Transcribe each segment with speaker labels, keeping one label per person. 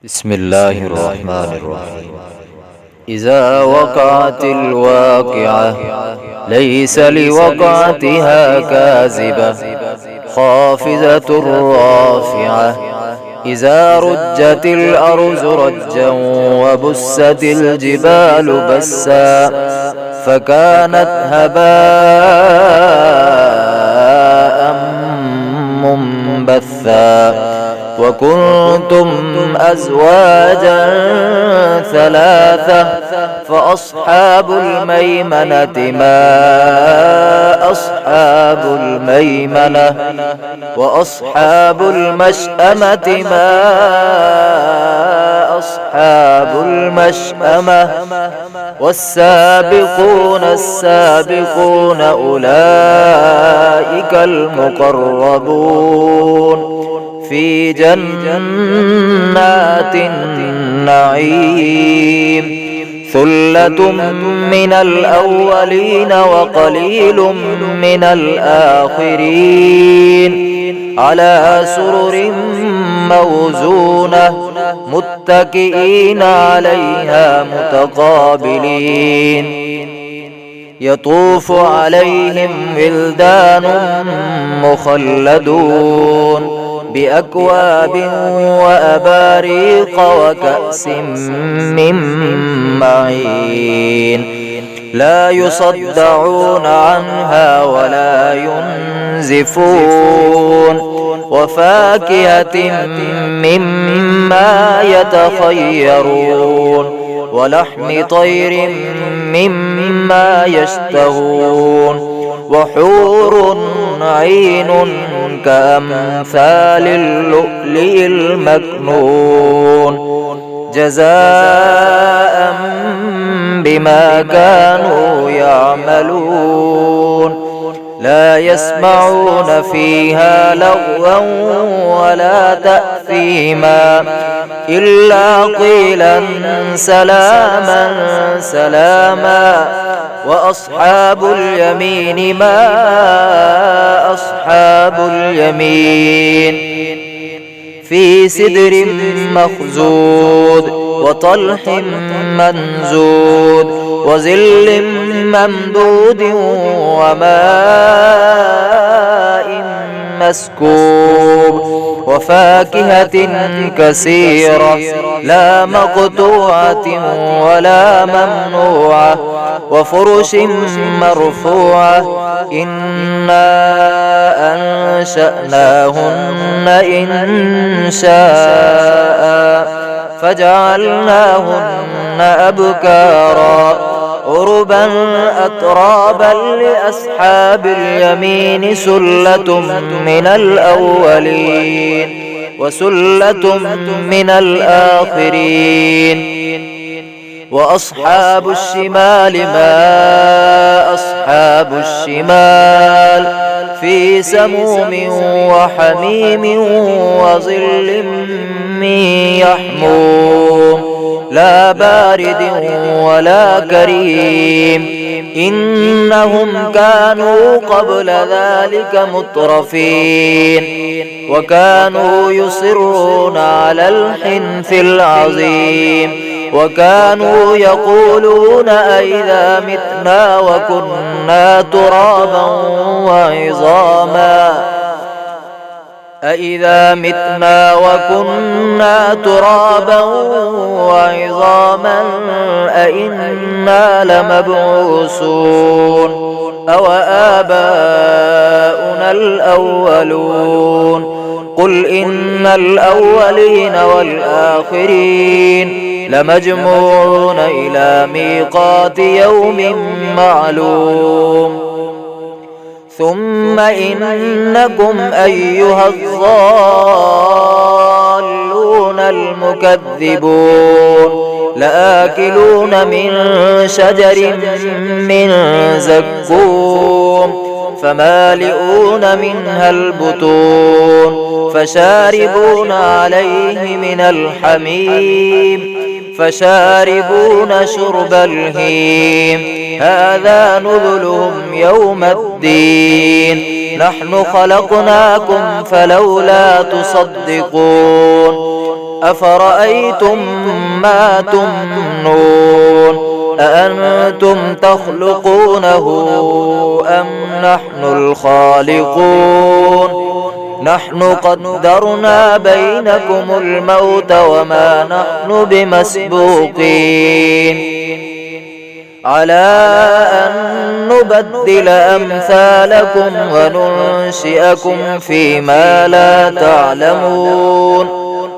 Speaker 1: بسم الله الرحمن الرحيم. إذا وقعت الواقعة ليس لوقعتها كاذبة خافضة رافعة. إذا رجت الأرض رجا وبست الجبال بسا فكانت هباء منبثا. وكنتم أزواجا ثلاثة فأصحاب الميمنة ما أصحاب الميمنة وأصحاب المشأمة ما أصحاب المشأمة. والسابقون السابقون أولئك المقربون في جنات النعيم. ثلة من الأولين وقليل من الآخرين على سرر موزونة متكئين عليها متقابلين. يطوف عليهم ولدان مخلدون بأكواب وأباريق وكأس من معين لا يصدعون عنها ولا ينزفون. وفاكهة مما يتخيرون ولحم طير مما يشتهون. وحور عين كأمثال اللؤلؤ المكنون جزاء بما كانوا يعملون. لا يسمعون فيها لغوا ولا تأثيما إلا قيلا سلاما سلاما. وأصحاب اليمين ما أصحاب اليمين في سدر مخزود وطلح منزود وظل ممدود وماء مسكوب. وفاكهة كثيرة لا مقطوعة ولا ممنوعة وفرش مرفوعة. إنا أنشأناهن إن شاء فجعلناهن أبكارا عربا أترابا لأصحاب اليمين سلة من الأولين وسلة من الآخرين. وأصحاب الشمال ما أصحاب الشمال في سموم وحميم وظل من يحموم لا بارد ولا كريم. إنهم كانوا قبل ذلك مترفين وكانوا يصرون على الحنث العظيم وكانوا يقولون أئذا متنا وكنا ترابا وعظاما أئذا متنا وكنا ترابا وعظاما أئنا لمبعوثون أو آباؤنا الأولون. قل إن الأولين والآخرين لمجموعون إلى ميقات يوم معلوم. ثم إنكم أيها الضالون المكذبون لآكلون من شجر من زقوم فمالئون منها البطون فشاربون عليه من الحميم فشاربون شرب الهيم. هذا نزلهم يوم الدين نحن خلقناكم فلولا تصدقون أفرأيتم ما تمنون أأنتم تخلقونه أم نحن الخالقون نحن قدرنا بينكم الموت وما نحن بمسبوقين على أن نبدل أمثالكم وننشئكم فيما لا تعلمون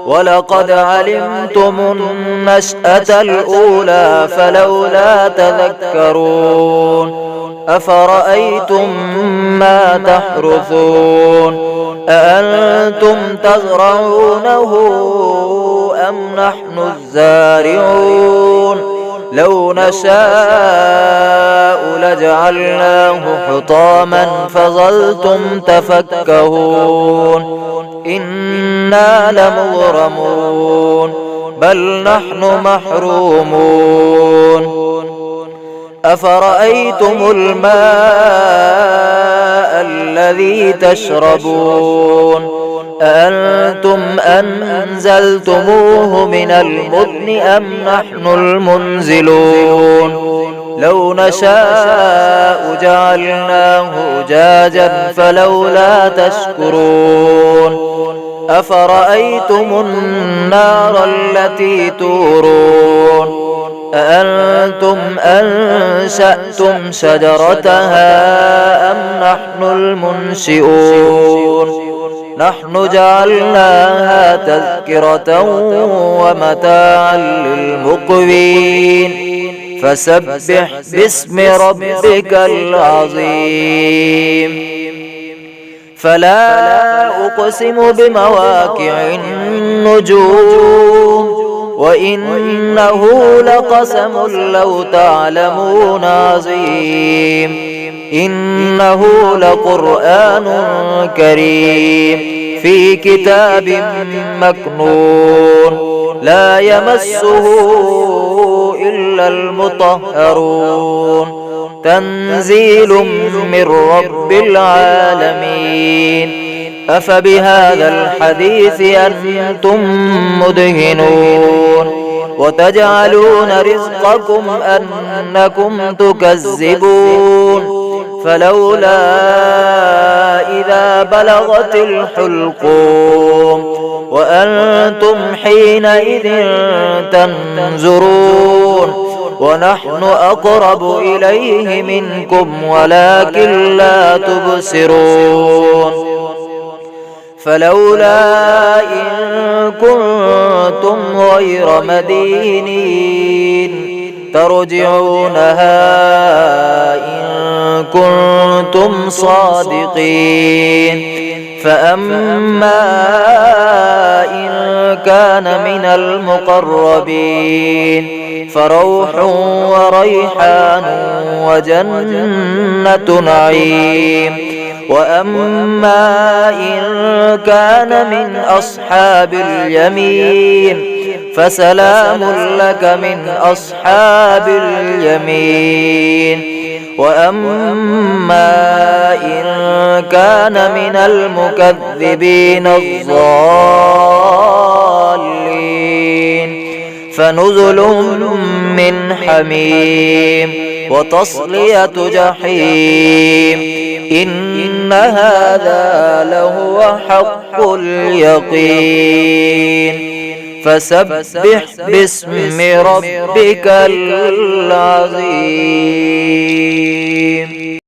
Speaker 1: ولقد علمتم النشأة الأولى فلولا تذكرون أفرأيتم ما تحرثون أأنتم تزرعونه أم نحن الزارعون لو نشاء لجعلناه حطاما فظلتم تفكهون إنا لمغرمون بل نحن محرومون أفرأيتم الماء الذي تشربون أأنتم أنزلتموه من المزن أم نحن المنزلون لو نشاء جعلناه أجاجا فلولا تشكرون أفرأيتم النار التي تورون أأنتم أنشأتم شجرتها أم نحن المنشئون نحن جعلناها تذكرة ومتاعا للمقوين فسبح باسم ربك العظيم فلا أقسم بمواقع النجوم وإنه لقسم لو تعلمون عظيم إنه لقرآن كريم في كتاب مكنون لا يمسه إلا المطهرون تنزيل من رب العالمين أفبهذا الحديث أنتم مدهنون وتجعلون رزقكم أنكم تكذبون فلولا إذا بلغت الحلقوم وأنتم حينئذ تنظرون ونحن أقرب إليه منكم ولكن لا تبصرون فلولا إن كنتم غير مدينين ترجعونها إن كنتم صادقين فأما إن كان من المقربين فروح وريحان وجنة نعيم وأما إن كان من أصحاب اليمين فسلام لك من أصحاب اليمين وأما إن كان من المكذبين الضالين فنزل من حميم وتصلية جحيم إن هذا لهو حق اليقين فسبح باسم ربك العظيم.